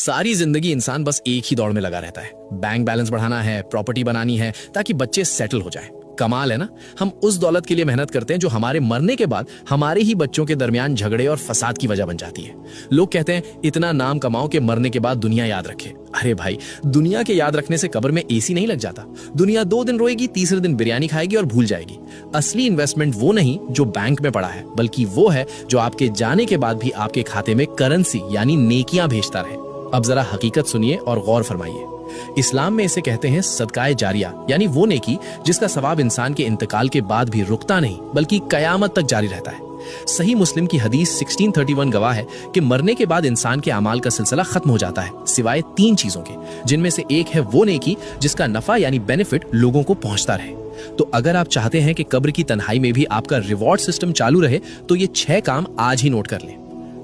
सारी जिंदगी इंसान बस एक ही दौड़ में लगा रहता है। बैंक बैलेंस बढ़ाना है, प्रॉपर्टी बनानी है ताकि बच्चे सेटल हो जाएं। कमाल है ना। हम उस दौलत के लिए मेहनत करते हैं जो हमारे मरने के बाद हमारे ही बच्चों के दरमियान झगड़े और फसाद की वजह बन जाती है। लोग कहते हैं इतना नाम कमाओ कि मरने के बाद दुनिया याद रखे। अरे भाई, दुनिया के याद रखने से कब्र में एसी नहीं लग जाता। दुनिया 2 दिन रोएगी, तीसरे दिन बिरयानी खाएगी और भूल जाएगी। असली इन्वेस्टमेंट वो नहीं जो बैंक में पड़ा है, बल्कि वो है जो आपके जाने के बाद भी आपके खाते में करेंसी यानी नेकियां भेजता रहे। अब जरा हकीकत सुनिए और गौर फरमाइए। इस्लाम में इसे कहते हैं सदकाए जारिया, यानी वो नेकी जिसका सवाब इंसान के इंतकाल के बाद भी रुकता नहीं बल्कि कयामत तक जारी रहता है। सही मुस्लिम की हदीस 1631 गवाह है कि मरने के बाद इंसान के अमाल का सिलसिला खत्म हो जाता है सिवाय 3 चीजों के, जिनमें से एक है वो नेकी जिसका नफा यानी बेनिफिट लोगों को पहुंचता रहे। तो अगर आप चाहते हैं कि कब्र की तन्हाई में भी आपका रिवॉर्ड सिस्टम चालू रहे तो ये 6 काम आज ही नोट कर लें।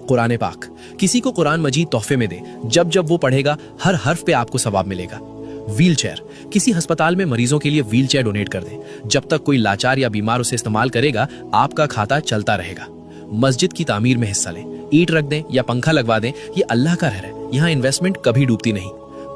कुरान पाक, किसी को कुरान मजीद तोहफे में दे, जब जब वो पढ़ेगा हर हर्फ पे आपको सवाब मिलेगा। व्हील चेयर, किसी अस्पताल में मरीजों के लिए व्हील चेयर डोनेट कर दें। जब तक कोई लाचार या बीमार उसे इस्तेमाल करेगा आपका खाता चलता रहेगा। मस्जिद की तामीर में हिस्सा लें, ईंट रख दें या पंखा लगवा दें, ये अल्लाह का घर है, यहाँ इन्वेस्टमेंट कभी डूबती नहीं।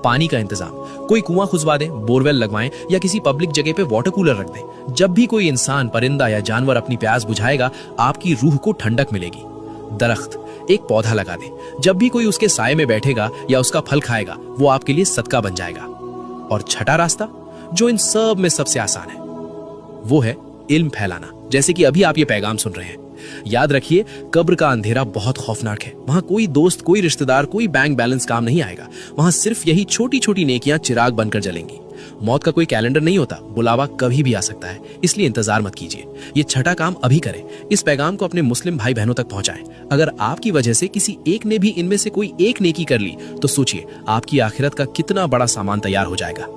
पानी का इंतजाम, कोई कुआं खुदवा दें, बोरवेल लगवाएं या किसी पब्लिक जगह पे वाटर कूलर रख दें। जब भी कोई इंसान, परिंदा या जानवर अपनी प्यास बुझाएगा आपकी रूह को ठंडक मिलेगी। दरख्त, एक पौधा लगा दें, जब भी कोई उसके साए में बैठेगा या उसका फल खाएगा वो आपके लिए सदका बन जाएगा। और छठा रास्ता जो इन सब में सबसे आसान है वो है इल्म फैलाना, जैसे कि अभी आप ये पैगाम सुन रहे हैं। याद रखिए, कब्र का अंधेरा बहुत खौफनाक है। वहां कोई दोस्त, कोई रिश्तेदार, कोई बैंक बैलेंस काम नहीं आएगा। वहां सिर्फ यही छोटी छोटी नेकियां चिराग बनकर जलेंगी। मौत का कोई कैलेंडर नहीं होता, बुलावा कभी भी आ सकता है, इसलिए इंतजार मत कीजिए। ये छठा काम अभी करें। इस पैगाम को अपने मुस्लिम भाई बहनों तक पहुंचाएं। अगर आपकी वजह से किसी एक ने भी इनमें से कोई एक नेकी कर ली तो सोचिए आपकी आखिरत का कितना बड़ा सामान तैयार हो जाएगा।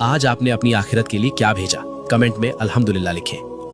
आज आपने अपनी आखिरत के लिए क्या भेजा? कमेंट में अल्हम्दुलिल्लाह लिखें।